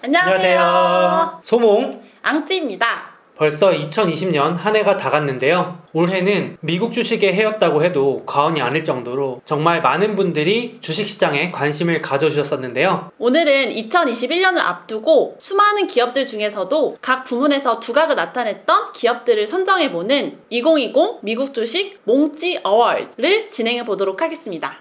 안녕하세요. 소몽 앙찌입니다. 벌써 2020년 한 해가 다 갔는데요. 올해는 미국 주식의 해였다고 해도 과언이 아닐 정도로 정말 많은 분들이 주식시장에 관심을 가져주셨었는데요. 오늘은 2021년을 앞두고 수많은 기업들 중에서도 각 부문에서 두각을 나타냈던 기업들을 선정해보는 2020 미국 주식 몽찌 어워즈를 진행해 보도록 하겠습니다.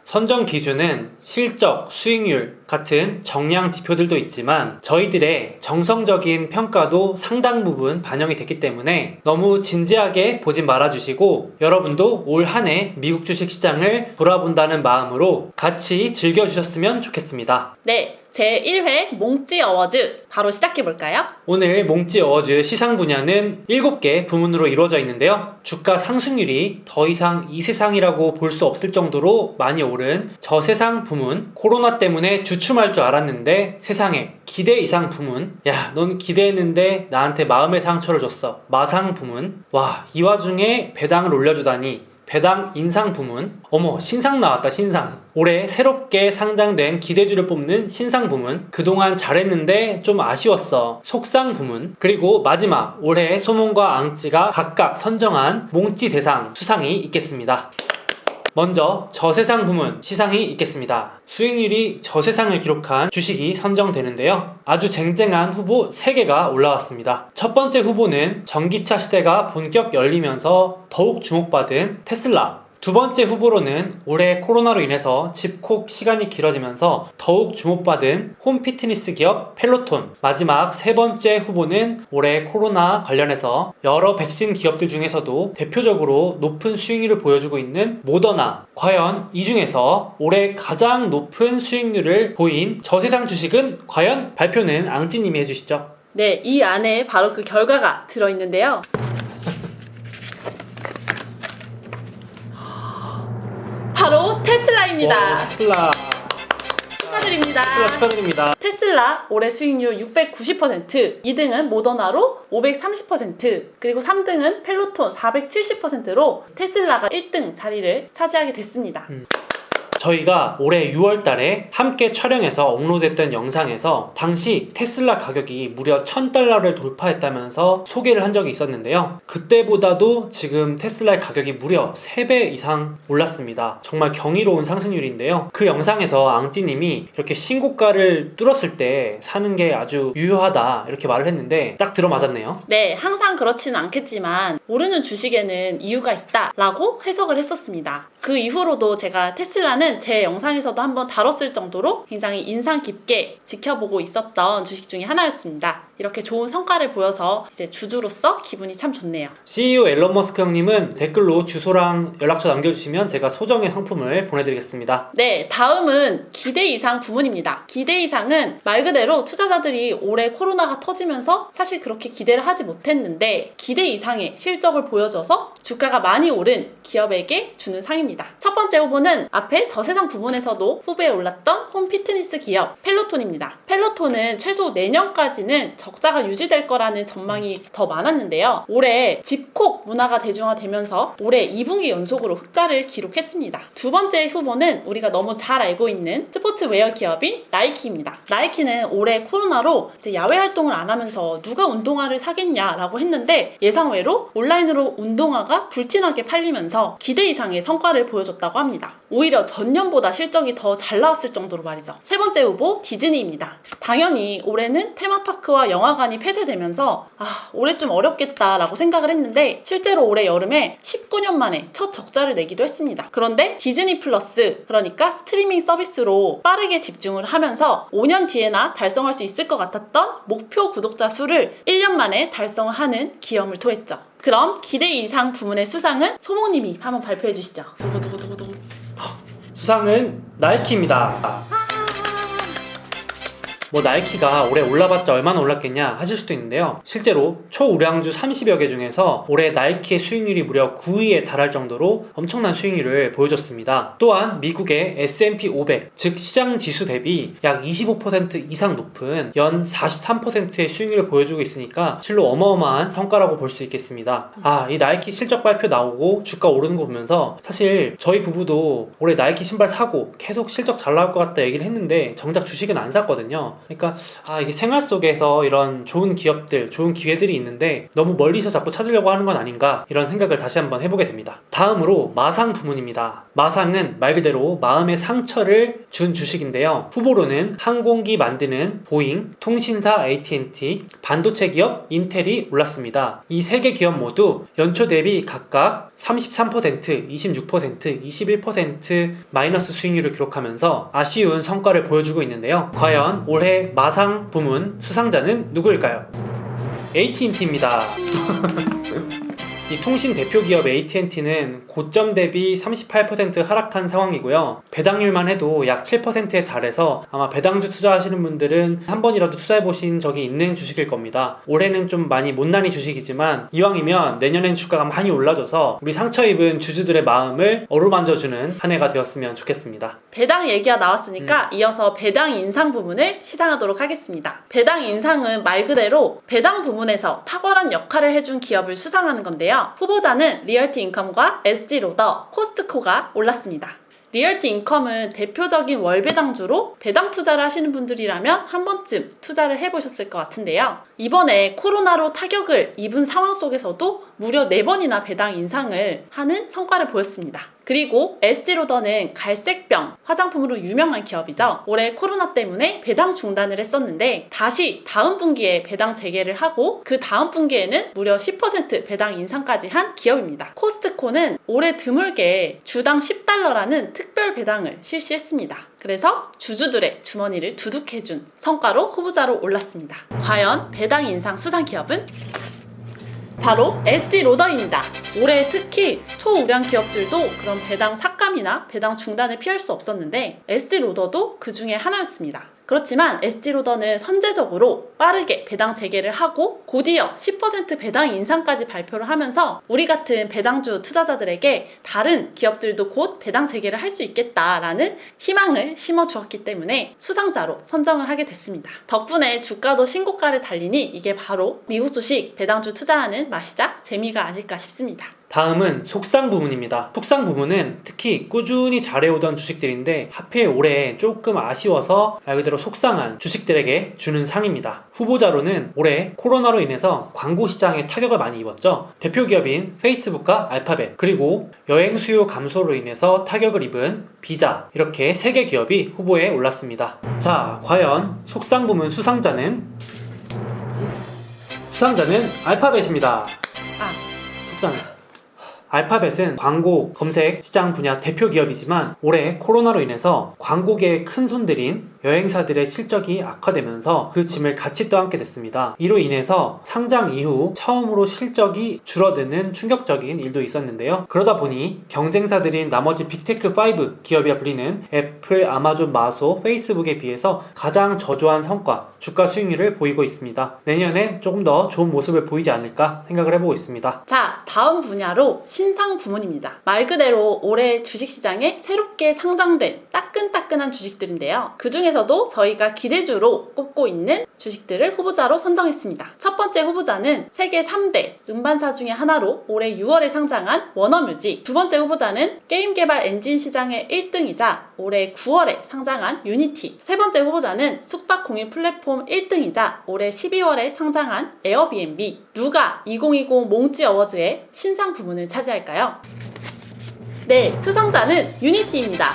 선정 기준은 실적, 수익률 같은 정량 지표들도 있지만 저희들의 정성적인 평가도 상당 부분 반영이 됐기 때문에 너무 진지하게 보진 말아주시고 여러분도 올 한 해 미국 주식 시장을 돌아본다는 마음으로 같이 즐겨주셨으면 좋겠습니다. 네, 제1회 몽찌 어워즈 바로 시작해볼까요? 오늘 몽찌 어워즈 시상 분야는 7개 부문으로 이루어져 있는데요. 주가 상승률이 더 이상 이 세상이라고 볼 수 없을 정도로 많이 오른 저세상 부문, 코로나 때문에 주춤할 줄 알았는데 세상에 기대 이상 부문, 야, 넌 기대했는데 나한테 마음의 상처를 줬어. 마상 부문, 와, 이 와중에 배당을 올려주다니. 배당 인상 부문, 어머 신상 나왔다 신상. 올해 새롭게 상장된 기대주를 뽑는 신상 부문, 그동안 잘했는데 좀 아쉬웠어 속상 부문, 그리고 마지막 올해 소몽과 앙찌가 각각 선정한 몽찌 대상 수상이 있겠습니다. 먼저 저세상 부문 시상이 있겠습니다. 수익률이 저세상을 기록한 주식이 선정되는데요. 아주 쟁쟁한 후보 3개가 올라왔습니다. 첫 번째 후보는 전기차 시대가 본격 열리면서 더욱 주목받은 테슬라. 두 번째 후보로는 올해 코로나로 인해서 집콕 시간이 길어지면서 더욱 주목받은 홈 피트니스 기업 펠로톤. 마지막 세 번째 후보는 올해 코로나 관련해서 여러 백신 기업들 중에서도 대표적으로 높은 수익률을 보여주고 있는 모더나. 과연 이 중에서 올해 가장 높은 수익률을 보인 저세상 주식은 과연? 발표는 앙찌님이 해주시죠. 네, 이 안에 바로 그 결과가 들어있는데요. 바로 테슬라입니다. 와, 테슬라. 축하드립니다. 테슬라 축하드립니다. 테슬라 올해 수익률 690%, 2등은 모더나로 530%, 그리고 3등은 펠로톤 470%로 테슬라가 1등 자리를 차지하게 됐습니다. 저희가 올해 6월 달에 함께 촬영해서 업로드했던 영상에서 당시 테슬라 가격이 무려 $1000를 돌파했다면서 소개를 한 적이 있었는데요. 그때보다도 지금 테슬라의 가격이 무려 3배 이상 올랐습니다. 정말 경이로운 상승률인데요. 그 영상에서 앙찌님이 이렇게 신고가를 뚫었을 때 사는 게 아주 유효하다 이렇게 말을 했는데 딱 들어맞았네요. 네, 항상 그렇지는 않겠지만 오르는 주식에는 이유가 있다 라고 해석을 했었습니다. 그 이후로도 제가 테슬라는 제 영상에서도 한번 다뤘을 정도로 굉장히 인상 깊게 지켜보고 있었던 주식 중에 하나였습니다. 이렇게 좋은 성과를 보여서 이제 주주로서 기분이 참 좋네요. CEO 앨런 머스크 형님은 댓글로 주소랑 연락처 남겨주시면 제가 소정의 상품을 보내드리겠습니다. 네, 다음은 기대 이상 부문입니다. 기대 이상은 말 그대로 투자자들이 올해 코로나가 터지면서 사실 그렇게 기대를 하지 못했는데 기대 이상의 실적을 보여줘서 주가가 많이 오른 기업에게 주는 상입니다. 첫 번째 후보는 앞에 저세상 부문에서도 후보에 올랐던 홈 피트니스 기업 펠로톤입니다. 펠로톤은 최소 내년까지는 적자가 유지될 거라는 전망이 더 많았는데요. 올해 집콕 문화가 대중화되면서 올해 2분기 연속으로 흑자를 기록했습니다. 두 번째 후보는 우리가 너무 잘 알고 있는 스포츠웨어 기업인 나이키입니다. 나이키는 올해 코로나로 이제 야외 활동을 안 하면서 누가 운동화를 사겠냐라고 했는데 예상외로 온라인으로 운동화가 불티나게 팔리면서 기대 이상의 성과를 보여줬다고 합니다. 오히려 전년보다 실적이 더 잘 나왔을 정도로 말이죠. 세 번째 후보 디즈니입니다. 당연히 올해는 테마파크와 영화관이 폐쇄되면서 올해 좀 어렵겠다라고 생각을 했는데 실제로 올해 여름에 19년 만에 첫 적자를 내기도 했습니다. 그런데 디즈니 플러스, 그러니까 스트리밍 서비스로 빠르게 집중을 하면서 5년 뒤에나 달성할 수 있을 것 같았던 목표 구독자 수를 1년 만에 달성을 하는 기염을 토했죠. 그럼 기대 이상 부문의 수상은 소몽님이 한번 발표해 주시죠. 두구두구두구두구. 수상은 나이키입니다. 뭐 나이키가 올해 올라봤자 얼마나 올랐겠냐 하실 수도 있는데요. 실제로 초우량주 30여 개 중에서 올해 나이키의 수익률이 무려 9위에 달할 정도로 엄청난 수익률을 보여줬습니다. 또한 미국의 S&P 500, 즉 시장 지수 대비 약 25% 이상 높은 연 43%의 수익률을 보여주고 있으니까 실로 어마어마한 성과라고 볼 수 있겠습니다. 이 나이키 실적 발표 나오고 주가 오르는 거 보면서 사실 저희 부부도 올해 나이키 신발 사고 계속 실적 잘 나올 것 같다 얘기를 했는데 정작 주식은 안 샀거든요. 그러니까 이게 생활 속에서 이런 좋은 기업들, 좋은 기회들이 있는데 너무 멀리서 자꾸 찾으려고 하는 건 아닌가 이런 생각을 다시 한번 해보게 됩니다. 다음으로 마상 부문입니다. 마상은 말 그대로 마음의 상처를 준 주식인데요. 후보로는 항공기 만드는 보잉, 통신사 AT&T, 반도체 기업 인텔이 올랐습니다. 이 세 개 기업 모두 연초 대비 각각 33%, 26%, 21% 마이너스 수익률을 기록하면서 아쉬운 성과를 보여주고 있는데요. 과연 올해 마상 부문 수상자는 누구일까요? AT&T입니다. 이 통신 대표 기업 AT&T는 고점 대비 38% 하락한 상황이고요. 배당률만 해도 약 7%에 달해서 아마 배당주 투자하시는 분들은 한 번이라도 투자해보신 적이 있는 주식일 겁니다. 올해는 좀 많이 못난이 주식이지만 이왕이면 내년엔 주가가 많이 올라져서 우리 상처 입은 주주들의 마음을 어루만져주는 한 해가 되었으면 좋겠습니다. 배당 얘기가 나왔으니까 이어서 배당 인상 부문을 시상하도록 하겠습니다. 배당 인상은 말 그대로 배당 부문에서 탁월한 역할을 해준 기업을 수상하는 건데요. 후보자는 리얼티 인컴과 에스티로더, 코스트코가 올랐습니다. 리얼티 인컴은 대표적인 월배당주로 배당 투자를 하시는 분들이라면 한 번쯤 투자를 해보셨을 것 같은데요. 이번에 코로나로 타격을 입은 상황 속에서도 무려 4번이나 배당 인상을 하는 성과를 보였습니다. 그리고 에스티로더는 갈색병 화장품으로 유명한 기업이죠. 올해 코로나 때문에 배당 중단을 했었는데 다시 다음 분기에 배당 재개를 하고 그 다음 분기에는 무려 10% 배당 인상까지 한 기업입니다. 코스트코는 올해 드물게 주당 $10라는 특별 배당을 실시했습니다. 그래서 주주들의 주머니를 두둑해준 성과로 후보자로 올랐습니다. 과연 배당 인상 수상 기업은? 바로 에스티로더입니다. 올해 특히 초우량 기업들도 그런 배당 삭감이나 배당 중단을 피할 수 없었는데 에스티로더도 그 중에 하나였습니다. 그렇지만 에스티로더는 선제적으로 빠르게 배당 재개를 하고 곧이어 10% 배당 인상까지 발표를 하면서 우리 같은 배당주 투자자들에게 다른 기업들도 곧 배당 재개를 할 수 있겠다라는 희망을 심어주었기 때문에 수상자로 선정을 하게 됐습니다. 덕분에 주가도 신고가를 달리니 이게 바로 미국 주식 배당주 투자하는 맛이자 재미가 아닐까 싶습니다. 다음은 속상 부문입니다. 속상 부문은 특히 꾸준히 잘해오던 주식들인데 하필 올해 조금 아쉬워서 말 그대로 속상한 주식들에게 주는 상입니다. 후보자로는 올해 코로나로 인해서 광고 시장에 타격을 많이 입었죠. 대표 기업인 페이스북과 알파벳, 그리고 여행 수요 감소로 인해서 타격을 입은 비자, 이렇게 3개 기업이 후보에 올랐습니다. 자, 과연 속상 부문 수상자는 알파벳입니다. 속상. 알파벳은 광고 검색 시장 분야 대표 기업이지만 올해 코로나로 인해서 광고계에 큰 손들인 여행사들의 실적이 악화되면서 그 짐을 같이 떠안게 됐습니다. 이로 인해서 상장 이후 처음으로 실적이 줄어드는 충격적인 일도 있었는데요. 그러다 보니 경쟁사들인 나머지 빅테크5 기업이라 불리는 애플, 아마존, 마소, 페이스북에 비해서 가장 저조한 성과, 주가 수익률을 보이고 있습니다. 내년엔 조금 더 좋은 모습을 보이지 않을까 생각을 해보고 있습니다. 자, 다음 분야로 신상 부문입니다. 말 그대로 올해 주식시장에 새롭게 상장된 따끈따끈한 주식들인데요. 그 중에서도 저희가 기대주로 꼽고 있는 주식들을 후보자로 선정했습니다. 첫 번째 후보자는 세계 3대 음반사 중에 하나로 올해 6월에 상장한 워너뮤직, 두 번째 후보자는 게임 개발 엔진 시장의 1등이자 올해 9월에 상장한 유니티, 세 번째 후보자는 숙박 공유 플랫폼 1등이자 올해 12월에 상장한 에어비앤비. 누가 2020 몽찌 어워즈의 신상 부문을 차지할까요? 네, 수상자는 유니티입니다.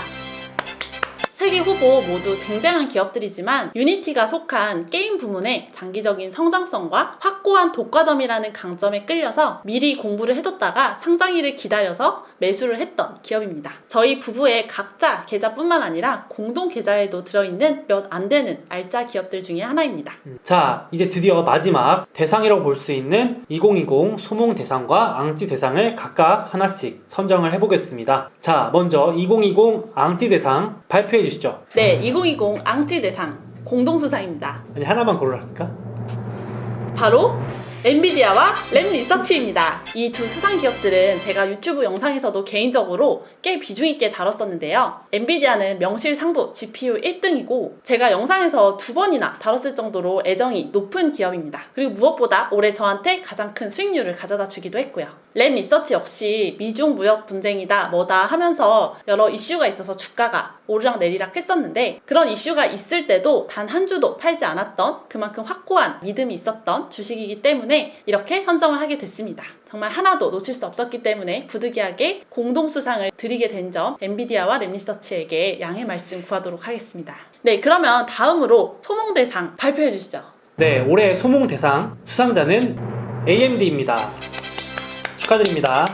세계 후보 모두 쟁쟁한 기업들이지만 유니티가 속한 게임 부문의 장기적인 성장성과 확고한 독과점이라는 강점에 끌려서 미리 공부를 해뒀다가 상장일을 기다려서 매수를 했던 기업입니다. 저희 부부의 각자 계좌뿐만 아니라 공동 계좌에도 들어있는 몇 안 되는 알짜 기업들 중에 하나입니다. 자, 이제 드디어 마지막 대상이라고 볼 수 있는 2020 소몽 대상과 앙찌 대상을 각각 하나씩 선정을 해보겠습니다. 자, 먼저 2020 앙찌 대상 발표해 주시죠. 네, 2020 앙찌 대상 공동수상입니다. 아니, 하나만 고르랄까? 바로 엔비디아와 램 리서치입니다. 이 두 수상 기업들은 제가 유튜브 영상에서도 개인적으로 꽤 비중 있게 다뤘었는데요. 엔비디아는 명실상부 GPU 1등이고 제가 영상에서 2번이나 다뤘을 정도로 애정이 높은 기업입니다. 그리고 무엇보다 올해 저한테 가장 큰 수익률을 가져다 주기도 했고요. 램 리서치 역시 미중 무역 분쟁이다 뭐다 하면서 여러 이슈가 있어서 주가가 오르락 내리락 했었는데 그런 이슈가 있을 때도 단 한 주도 팔지 않았던 그만큼 확고한 믿음이 있었던 주식이기 때문에 이렇게 선정을 하게 됐습니다. 정말 하나도 놓칠 수 없었기 때문에 부득이하게 공동수상을 드리게 된 점 엔비디아와 램리서치에게 양해 말씀 구하도록 하겠습니다. 네, 그러면 다음으로 소몽대상 발표해 주시죠. 네, 올해 소몽대상 수상자는 AMD입니다. 축하드립니다.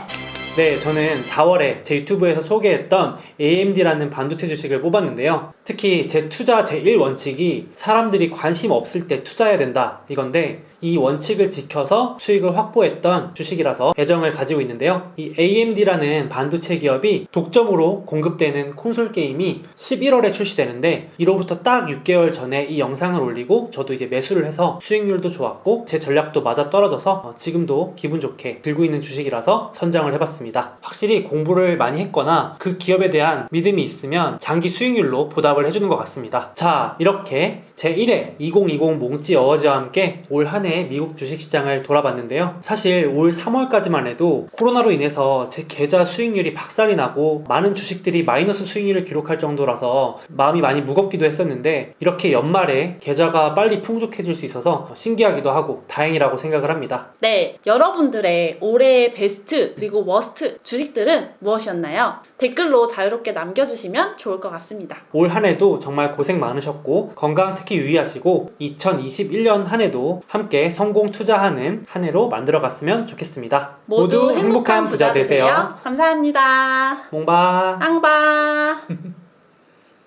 네, 저는 4월에 제 유튜브에서 소개했던 AMD라는 반도체 주식을 뽑았는데요. 특히 제 투자 제1원칙이 사람들이 관심 없을 때 투자해야 된다 이건데 이 원칙을 지켜서 수익을 확보했던 주식이라서 애정을 가지고 있는데요. 이 AMD라는 반도체 기업이 독점으로 공급되는 콘솔 게임이 11월에 출시되는데 이로부터 딱 6개월 전에 이 영상을 올리고 저도 이제 매수를 해서 수익률도 좋았고 제 전략도 맞아 떨어져서 지금도 기분 좋게 들고 있는 주식이라서 선정을 해봤습니다. 확실히 공부를 많이 했거나 그 기업에 대한 믿음이 있으면 장기 수익률로 보답을 해주는 것 같습니다. 자, 이렇게 제1회 2020 몽찌 어워즈와 함께 올 한 해 미국 주식시장을 돌아봤는데요. 사실 올 3월까지만 해도 코로나로 인해서 제 계좌 수익률이 박살이 나고 많은 주식들이 마이너스 수익률을 기록할 정도라서 마음이 많이 무겁기도 했었는데 이렇게 연말에 계좌가 빨리 풍족해질 수 있어서 신기하기도 하고 다행이라고 생각을 합니다. 네, 여러분들의 올해의 베스트 그리고 워스트 주식들은 무엇이었나요? 댓글로 자유롭게 남겨주시면 좋을 것 같습니다. 올 한 해도 정말 고생 많으셨고 건강 특히 유의하시고 2021년 한 해도 함께 성공 투자하는 한 해로 만들어갔으면 좋겠습니다. 모두 행복한 부자 되세요. 감사합니다. 몽바 앙바